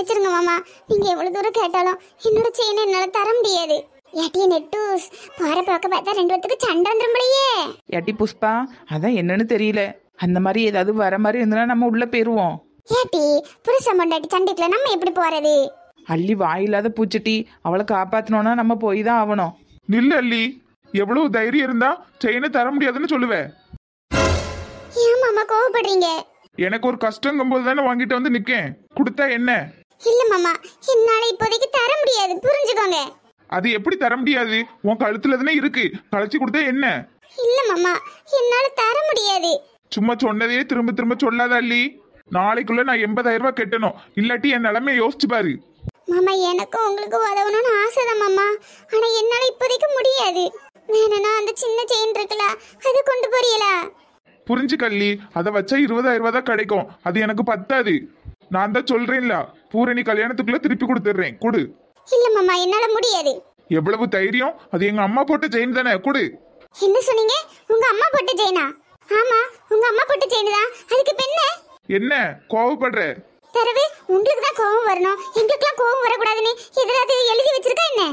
மன்னிச்சிருங்க மாமா. நீங்க எவ்வளவு தூரம் கேட்டாலும் என்னோட செயினை என்னால தர முடியாது. ஏட்டி நெட்டூஸ், போற பார்க்க பார்த்தா ரெண்டு பேத்துக்கு சண்டை வந்துரும்பலையே. ஏட்டி புஷ்பா, அதான் என்னன்னு தெரியல. அந்த மாதிரி ஏதாவது வர மாதிரி இருந்தனா நம்ம உள்ள போயிருவோம். ஏட்டி புருஷன் பொண்டாட்டி சண்டைக்குள்ள நம்ம எப்படி போறது? அள்ளி வாயில்லாத பூச்சிட்டி, அவளை காப்பாத்தணும்னா நம்ம போய் தான் ஆகணும். நில்ல அள்ளி, எவ்வளவு தைரியம் இருந்தா செயினை தர முடியாதுன்னு சொல்லுவேன். ஏன் மாமா கோவப்படுறீங்க? எனக்கு ஒரு கஷ்டங்கும் போது தானே வாங்கிட்டு வந்து நிக்கேன். கொடுத்தா என்ன? இல்ல மாமா, என்னால இப்போதைக்கு தர முடியாது, புரிஞ்சுக்கோங்க. அது எப்படி தர முடியாது? உன் கழுத்துல தானே இருக்கு, கழிச்சு கொடுத்தா என்ன? இல்ல மாமா, என்னால தர முடியாது. சும்மா சொன்னதையே திரும்ப திரும்ப சொல்லாத அள்ளி. நாளைக்குள்ள நான் 80,000 ரூபாய் கட்டணும், இல்லாட்டி என் நிலைமையை யோசிச்சு பாரு. மாமா, எனக்கும் உங்களுக்கு உதவணும்னு ஆசைதான் மாமா, ஆனா என்னால இப்போதைக்கு முடியாது. வேணும்னா அந்த சின்ன செயின் இருக்குல்ல, அது கொண்டு போறீங்களா? புரிஞ்சு கள்ளி, அதை வச்சா 20,000 ரூபாய் தான் கிடைக்கும். அது எனக்கு பத்தாது. நான் தான் சொல்றேன்ல, பூரணி கல்யாணத்துக்குள்ள திருப்பி கொடுத்துட்றேன், கொடு. இல்ல மாமா, என்னால முடியாது. எவ்வளவு தைரியம்? அது எங்க அம்மா போட்ட செயின் தானே, கொடு. என்ன சொன்னீங்க? உங்க அம்மா போட்ட செயினா? ஆமா, உங்க அம்மா போட்ட செயின் தான். அதுக்கு பெண்ண என்ன கோவப்படுற? தரவே உங்களுக்கு தான் கோவம் வரணும், எங்களுக்குலாம் கோவம் வரக்கூடாதுன்னு எதிராவது எழுதி வச்சிருக்கா என்ன?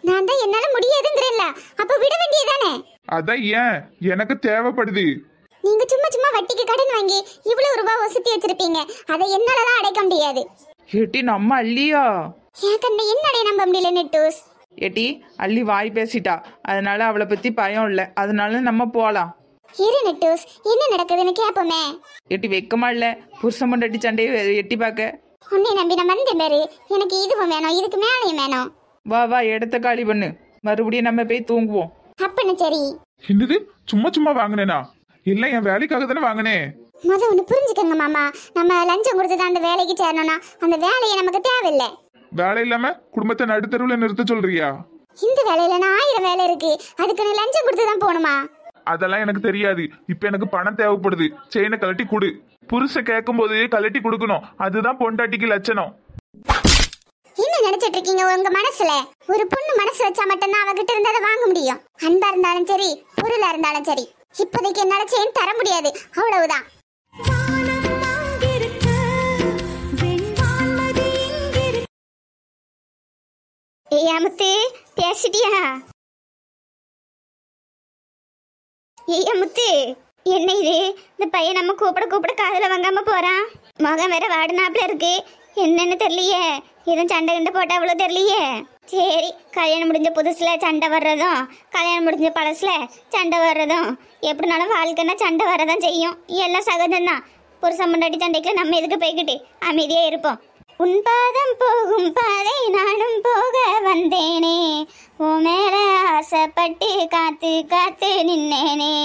நான் தான் என்னால முடியாதுங்கிறேன்ல, அப்ப விட வேண்டியதானே? அதான் ஏன் எனக்கு தேவைப்படுது. நீங்க சும்மா சும்மா வட்டிக்கு கடன் வாங்கி இவ்வளவு ரூபாய் வசதி வச்சிருப்பீங்க, அதை என்னாலதான் அடைக்க முடியாது. ஏட்டி நம்ம அள்ளியா? என் கண்ணை என்னடைய நம்ப முடியல நெட்டூஸ். ஏட்டி அள்ளி வாய் பேசிட்டா, அதனால அவளை பத்தி பயம் இல்லை, அதனால நம்ம போலாம். இரு நெட்டூஸ், என்ன நடக்குதுன்னு கேப்போமே. எட்டி வெக்கமா இல்ல புருஷன் பொண்டாட்டி சண்டையை எட்டி பார்க்க? உன்னை நம்பி நான் வந்தேன் பாரு, எனக்கு இதுவும் வேணும், இதுக்கு மேலையும் வேணும். வா வா, இடத்த காலி பண்ணு, மறுபடியும் நம்ம போய் தூங்குவோம். அப்பன்னு சரி. என்னது சும்மா சும்மா வாங்கினேனா? இல்ல என் வேலைக்காக தானே வாங்கினேன். ஒண்ணு புரிஞ்சுக்கங்க மாமா, நம்ம லஞ்சம் கொடுத்துதான் அந்த வேலைக்கு சேரணும்னா அந்த வேலையை நமக்கு தேவையில்லை. வேலை இல்லாம குடும்பத்தை நடுத்தருவுல நிறுத்த சொல்றியா? இந்த வேலையில 1000 வேலை இருக்கு, அதுக்கு நீ லஞ்சம் கொடுத்துதான் போகணுமா? அதெல்லாம் எனக்கு தெரியாது. இப்ப எனக்கு பணம் தேவைப்படுது, செயினை கழட்டி கொடு. புருஷ கேட்கும் போது கழட்டி கொடுக்கணும், அதுதான் பொண்டாட்டிக்கு லட்சணம். என்ன நினைச்சிட்டு இருக்கீங்க உங்க மனசுல? ஒரு பொண்ணு மனசு வச்சா மட்டும்தான் அவகிட்ட இருந்ததை வாங்க முடியும். அன்பா இருந்தாலும் சரி, பொருளா இருந்தாலும் சரி. இப்போதைக்கு என்னால செயின் தர முடியாது, அவ்வளவுதான். ஏமுத்து பேசிட்டியா? ஏமுத்து, என்ன இது? இந்த பையன் நம்ம கூப்பிட கூப்பிட காதுல வாங்காம போறான். மகன் வேற வாடினாப்புல இருக்கு, என்னன்னு தெரியலையே. எதுவும் சண்டை கண்டு போட்டா அவ்வளோ தெரியலையே. சரி, கல்யாணம் முடிஞ்ச புதுசுல சண்டை வர்றதும், கல்யாணம் முடிஞ்ச பழசுல சண்டை வர்றதும், எப்படினாலும் வாழ்க்கைன்னா சண்டை வரதான் செய்யும், எல்லாம் சகஜம்தான். புருஷன் பொண்டாட்டி சண்டைக்குள்ள நம்ம எதுக்கு போய்கிட்டு அமைதியா இருப்போம். உன் பாதம் போகும் பாதை நானும் போக வந்தேனே, உன் மேல ஆசைப்பட்டு காத்து காத்து நின்னேனே.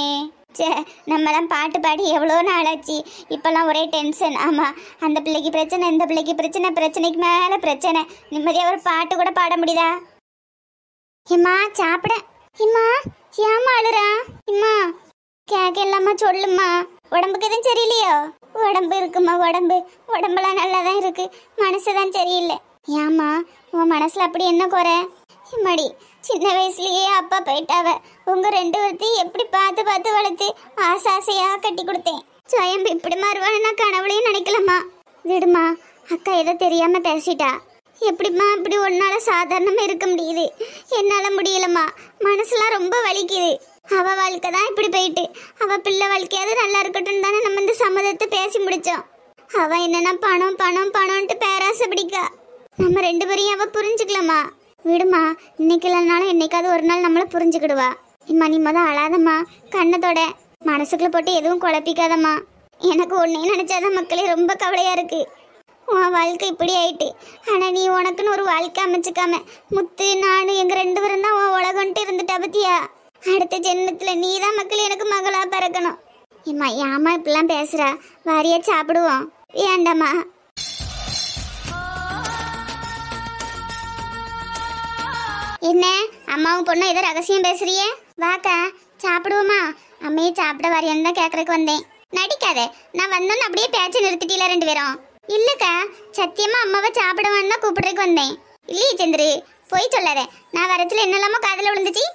சே, நம்மலாம் பாட்டு பாடி எவ்வளோ நாளாச்சு, இப்போல்லாம் ஒரே டென்ஷன். ஆமாம், அந்த பிள்ளைக்கு பிரச்சனை, இந்த பிள்ளைக்கு பிரச்சனை, பிரச்சனைக்கு மேலே பிரச்சனை. நிம்மதியாக ஒரு பாட்டு கூட பாட முடியுதா? இம்மா சாப்பிட. இம்மா ஏமா அழுறா? இம்மா கேட்க இல்லாமா சொல்லுமா. உடம்புக்கு எதுவும் சரியில்லையோ? உடம்பு இருக்குமா, உடம்பெல்லாம் நல்லா தான் இருக்கு, மனசு தான் சரியில்லை. ஏம்மா உன் மனசில் அப்படி என்ன குறை? இம்மாடி, சின்ன வயசுலயே அப்பா போயிட்டாவ. உங்க 2 பேர்த்தையும் எப்படி பார்த்து பார்த்து வளர்த்து ஆசாசையா கட்டி கொடுத்தேன். சுயம்பு இப்படி மாறுவான்னு நான் கனவுலையும் நினைக்கலம்மா. விடுமா, அக்கா ஏதோ தெரியாம பேசிட்டா. எப்படிம்மா இப்படி ஒன்னால சாதாரணமா இருக்க முடியுது? என்னால முடியலம்மா, மனசுலாம் ரொம்ப வலிக்குது. அவ வாழ்க்கை தான் இப்படி போயிட்டு, அவ பிள்ளை வாழ்க்கையாவது நல்லா இருக்கட்டும் தானே நம்ம இந்த சம்மதத்தை பேசி முடிச்சோம். அவ என்னன்னா பணம் பணம் பணம்ட்டு பேராசை பிடிக்கா. நம்ம 2 பேரையும் அவ புரிஞ்சுக்கலாமா? விடுமா, இன்னைக்கு இல்லைனாலும் என்னைக்காவது ஒரு நாள் நம்மள புரிஞ்சுக்கிடுவா. இம்மா நீ தான் அழாதம்மா, கண்ணத்தோட மனசுக்குள்ள போட்டு எதுவும் குழப்பிக்காதம்மா. எனக்கு ஒன்னே நினைச்சாதான் மக்களே ரொம்ப கவலையா இருக்கு. உன் வாழ்க்கை இப்படி ஆயிட்டு, ஆனா நீ உனக்குன்னு ஒரு வாழ்க்கை அமைச்சுக்காம முத்து நானும் எங்க 2 பேரும் தான் உன் உலகம்ட்டு இருந்துட்டா பத்தியா. அடுத்த ஜென்மத்துல நீ தான் மக்கள் எனக்கு மகளா பிறக்கணும். ஏம்மா ஏமா இப்படிலாம் பேசுறா? வாரியா சாப்பிடுவோம். வேண்டாமா? என்ன அம்மாவும் பொண்ணும் ஏதோ ரகசியம் பேசுறியே? வாக்கா சாப்பிடுவோமா? அம்மையை சாப்பிட வாரியான்னு தான் கேட்கறதுக்கு வந்தேன். நடிக்காத, நான் வந்தோன்னு அப்படியே பேச்சு நிறுத்திட்டீல 2 பேரும். இல்லக்கா, சத்தியமா அம்மாவை சாப்பிடுவான்னு தான் கூப்பிடுறதுக்கு வந்தேன். இல்லையே சந்திரு, போய் சொல்லாத. நான் வரச்சுல என்னெல்லாமோ காதல விழுந்துச்சு.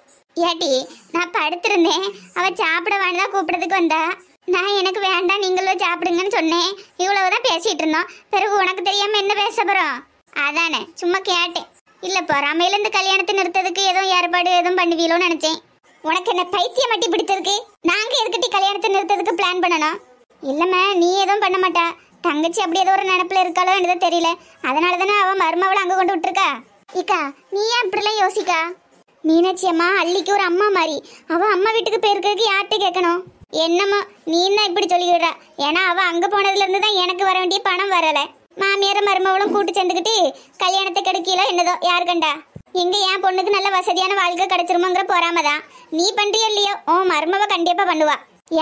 ஏட்டி நான் படுத்திருந்தேன், அவ சாப்பிடவான்னு தான் கூப்பிடுறதுக்கு வந்தா. நான் எனக்கு வேண்டாம் நீங்களும் சாப்பிடுங்கன்னு சொன்னேன். இவ்வளவுதான் பேசிட்டு இருந்தோம். பிறகு உனக்கு தெரியாம என்ன பேச போறோம்? அதானே சும்மா கேட்டேன். இல்ல பொறாமையில இந்த கல்யாணத்தை நிறுத்ததுக்கு எதுவும் ஏற்பாடு எதுவும் பண்ணுவீங்களோன்னு நினைச்சேன். உனக்கு என்ன பைத்தியம் மட்டி பிடிச்சிருக்கு? நாங்க எதுக்கிட்டி கல்யாணத்தை நிறுத்ததுக்கு பிளான் பண்ணணும்? இல்லம்மா நீ எதுவும் பண்ண மாட்டா. தங்கச்சி அப்படி ஏதோ ஒரு நினைப்புல இருக்காளோ என்னதோ தெரியல. அதனால தானே அவன் மருமவளை அங்க கொண்டு விட்டுருக்கா. இக்கா நீ ஏன் இப்படிலாம் யோசிக்கா? மீனாட்சி அம்மா அள்ளிக்கு ஒரு அம்மா மாதிரி. அவ அம்மா வீட்டுக்கு போயிருக்கிறதுக்கு யார்கிட்ட கேட்கணும்? என்னம்மா நீ தான் இப்படி சொல்லிடுறா? ஏன்னா அவ அங்க போனதுல இருந்து தான் எனக்கு வர வேண்டிய பணம் வரல. மாமியார மருமவளும் கூட்டு சேர்ந்துக்கிட்டு கல்யாணத்தை கெடுக்கல என்னதோ யார் கண்டா? எங்க என் பொண்ணுக்கு நல்ல வசதியான வாழ்க்கை கிடைச்சிருமோங்கிற பொறாமதான். நீ பண்றியோ இல்லையோ உன் மருமவ கண்டிப்பா பண்ணுவா.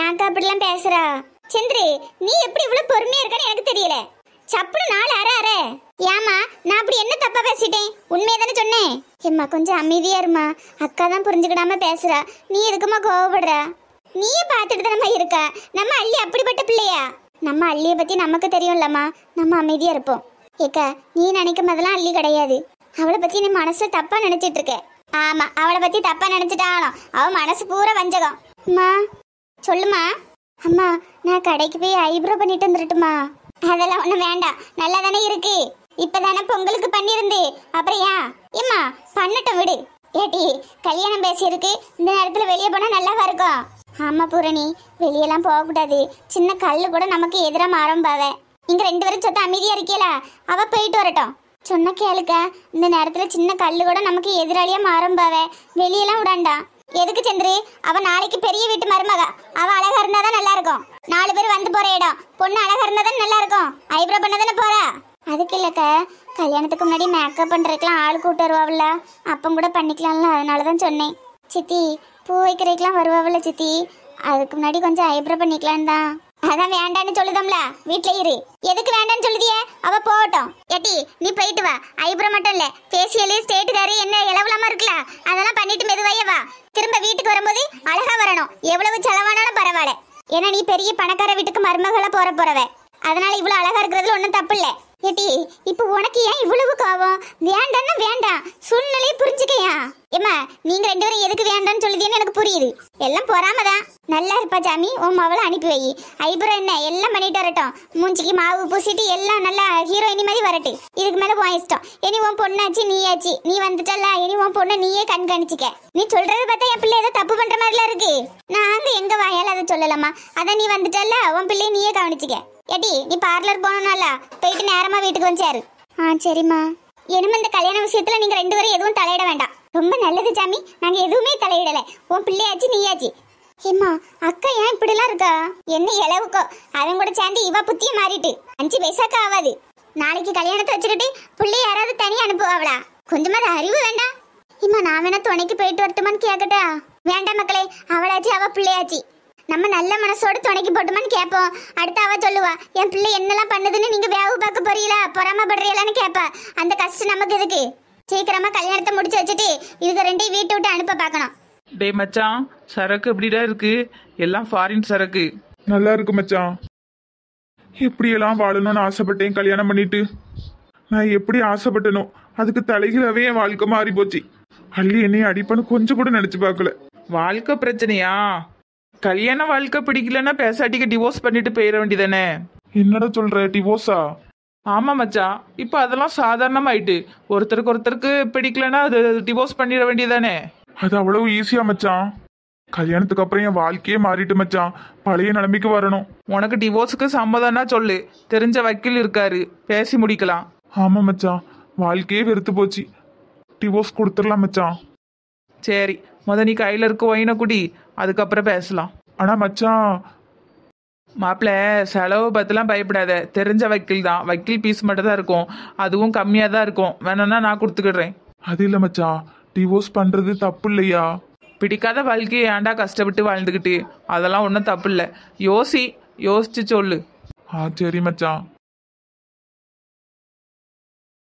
ஏன்க்கா அப்படிலாம் பேசுறா? சந்திரு நீ எப்படி இவ்வளவு பொறுமையா இருக்கான்னு எனக்கு தெரியல. சப்புனு நாள் அற ஏமா நான் அப்படி என்ன தப்பா பேசிட்டேன்? உண்மையை தானே சொன்னேன். ஏம்மா கொஞ்சம் அமைதியா இருமா. அக்கா தான் புரிஞ்சுக்கிடாம பேசுறா. நீ எதுக்குமா கோவப்படுற? நீயே பார்த்துட்டு தானம்மா இருக்கா. நம்ம அள்ளி அப்படிப்பட்ட பிள்ளையா? நம்ம அள்ளியை பத்தி நமக்கு தெரியும்லம்மா. நம்ம அமைதியா இருப்போம். ஏக்கா நீ நினைக்கும் போதெல்லாம் அள்ளி கிடையாது. அவளை பத்தி நீ மனசுல தப்பா நினைச்சிட்டு இருக்க. ஆமா அவளை பத்தி தப்பா நினைச்சிட்டாலும் அவ மனசு பூரா வஞ்சகம். அம்மா சொல்லுமா. அம்மா நான் கடைக்கு போய் ஐப்ரோ பண்ணிட்டு வந்துட்டுமா? அதெல்லாம் ஒண்ணும் வேண்டாம். நல்லா தானே இருக்கு. இப்பதானே பொங்கலுக்கு பண்ணிருந்து. அப்புறம் ஏன் ஏம்மா பண்ணட்டும் விடு. ஏட்டி கல்யாணம் பேசியிருக்கு. இந்த நேரத்துல வெளியே போனா நல்லாவா இருக்கும்? ஆமா பூரணி வெளியெல்லாம் போகக்கூடாது. சின்ன கல்லு கூட நமக்கு எதிரா மாறும் பாவ. இங்க 2 பேரும் சொத்த அமைதியா இருக்கீங்களா? அவ போயிட்டு வரட்டும். சொன்ன கேளுக்க. இந்த நேரத்துல சின்ன கல்லு கூட நமக்கு எதிராளியா மாறும் பாவ. வெளியெல்லாம் விடாண்டா. எதுக்கு சந்திரு? அவ நாளைக்கு பெரிய வீட்டு மருமக. அவ அழகா இருந்தாதான் நல்லா இருக்கும். 4 பேர் வந்து போற இடம். பொண்ணு அழகா இருந்தாதான் நல்லா இருக்கும். ஐப்ரோ பண்ணதானே போறா? அதுக்கு இல்லக்க கல்யாணத்துக்கு முன்னாடி மேக்கப் பண்றதுக்கெல்லாம் ஆள் கூட்டு வருவாவில்ல. அப்பம் கூட பண்ணிக்கலாம்ல. அதனாலதான் சொன்னேன். சித்தி பூ வைக்கிறதுக்கெல்லாம் வருவாவில்ல சித்தி. அதுக்கு முன்னாடி கொஞ்சம் ஐப்ரோ பண்ணிக்கலாம் தான். அதான் வேண்டான்னு சொல்லுதோம்ல. வீட்டுல இரு. எதுக்கு வேண்டான்னு சொல்லுதியே? அவ போகட்டும். ஏட்டி நீ போயிட்டு வா. ஐப்ரோ மட்டும் இல்ல ஃபேஷியலு ஸ்டேட்டுக்காரு என்ன இளவலாம இருக்குல்ல அதெல்லாம் பண்ணிட்டு மெதுவாயே வா. திரும்ப வீட்டுக்கு வரும்போது அழகா வரணும். எவ்வளவு செலவானாலும் பரவாயில்ல. ஏன்னா நீ பெரிய பணக்கார வீட்டுக்கு மருமகள போறவ. அதனால இவ்வளவு அழகா இருக்கிறதுல ஒன்றும் தப்பு இல்லை. ஏட்டி இப்போ உனக்கு ஏன் இவ்வளவு கோவம்? வேண்டான்னா வேண்டாம். சூழ்நிலையை புரிஞ்சுக்கையா? ஏம்மா நீங்க 2 பேரும் எதுக்கு வேண்டான்னு சொல்லுதீன்னு எனக்கு புரியுது. எல்லாம் பொறாமதான். நல்லா இருப்பா சாமி. உன் மவளை அனுப்பி வை. ஐப்ரோ என்ன எல்லாம் பண்ணிட்டு வரட்டும். மூஞ்சிக்கு மாவு பூசிட்டு எல்லாம் நல்லா ஹீரோயினி மாதிரி வரட்டு. இதுக்கு மேல உன் இஷ்டம். இனி உன் பொண்ணாச்சு நீயாச்சு. நீ வந்துட்டல இனி உன் பொண்ணை நீயே கண்காணிச்சிக்க. நீ சொல்றது பார்த்தா என் பிள்ளை ஏதோ தப்பு பண்ற மாதிரிலாம் இருக்கு. நாங்க எங்க வாயால அதை சொல்லலாமா? அதான் நீ வந்துட்டல உன் பிள்ளைய நீயே கவனிச்சிக்க. ஏட்டி நீ பார்லர் போனனால போயிட்டு நேரமா வீட்டுக்கு வந்துச்சாரு. சரிம்மா. இனிமே இந்த கல்யாண விஷயத்துல நீங்க 2 பேரும் எதுவும் தலையிட வேண்டாம். ரொம்ப நல்லது சாமி. நாங்க எதுவுமே தலையிடல. உன் பிள்ளையாச்சு நீயாச்சு. ஏம்மா அக்கா ஏன் இப்படிலாம் இருக்கா? என்ன இளவுக்கோ அவன் கூட சேர்ந்து இவ புத்திய மாறிட்டு 5 பைசாக்கா ஆகாது. நாளைக்கு கல்யாணத்தை வச்சுக்கிட்டு பிள்ளைய யாராவது தனியா அனுப்புவாங்களா? கொஞ்சமாவது அறிவு வேண்டாம். இம்மா நான் வேணா துணைக்கு போயிட்டு வரட்டுமான்னு கேட்கட்டா? வேண்டாம் மக்களே. அவளாச்சு அவ பிள்ளையாச்சு. நம்ம நல்ல மனசோட துணைக்கு போட்டுமான்னு கேட்போம். அடுத்து அவ சொல்லுவா என் பிள்ளை என்னெல்லாம் பண்ணுதுன்னு நீங்க வேவு பார்க்க போறீங்களா பொறாமப்படுறீங்களான்னு கேட்பா. அந்த கஷ்டம் நமக்கு எதுக்கு? சீக்கிரமா கல்யாணத்தை முடிச்சு வச்சுட்டு இதுக்கு 2 வீட்டை விட்டு அனுப்ப பார்க்கணும். டே மச்சான் சரக்கு எப்படிடா இருக்கு? எல்லாம் ஃபாரின் சரக்கு. நல்லா இருக்கு மச்சான். எப்படியெல்லாம் வாழணும்னு ஆசைப்பட்டேன் கல்யாணம் பண்ணிட்டு. நான் எப்படி ஆசைப்பட்டனோ அதுக்கு தலைகளாவே என் வாழ்க்கை மாறி போச்சு. அள்ளி என்னைய அடிப்பான்னு கொஞ்சம் கூட நினைச்சு பார்க்கல. வாழ்க்கை பிரச்சனையா? கல்யாண வாழ்க்கை பிடிக்கலன்னா பேசாட்டிக்கு டிவோர்ஸ் பண்ணிட்டு போயிட வேண்டியதானே? என்னடா சொல்ற? டிவோர்ஸா? ஆமா மச்சான். இப்போ அதெல்லாம் சாதாரணமாயிட்டு. ஒருத்தருக்கு பிடிக்கலன்னா அது டிவோர்ஸ் பண்ணிட வேண்டியதானே? அது அவ்வளவு ஈஸியா மச்சான்? கல்யாணத்துக்கு அப்புறம் என் வாழ்க்கையே மாறிட்டு மச்சான். பழைய நிலைமைக்கு வரணும். உனக்கு டிவோர்ஸுக்கு சம்மதம்னா சொல்லு. தெரிஞ்ச வக்கீல் இருக்காரு, பேசி முடிக்கலாம். ஆமா மச்சான். வாழ்க்கையே வெறுத்து போச்சு. டிவோர்ஸ் கொடுத்துடலாம் மச்சான். சரி நீ கையில் இருக்க ஒயினை குடி, அதுக்கப்புறம் பேசலாம். ஆனா மச்சான் மாப்பிள்ள செலவு பத்திலாம் பயப்படாத. தெரிஞ்ச வக்கீல் தான். வக்கீல் பீஸ் மட்டும் தான் இருக்கும். அதுவும் கம்மியாக தான் இருக்கும். வேணும்னா நான் கொடுத்துக்கிடுறேன். அது இல்லை மச்சான். டிவோர்ஸ் பண்றது தப்பு இல்லையா? பிடிக்காத வாழ்க்கையை ஏன்டா கஷ்டப்பட்டு வாழ்ந்துக்கிட்டு? அதெல்லாம் ஒன்றும் தப்பு இல்லை. யோசிச்சு சொல்லு. சரி மச்சான்.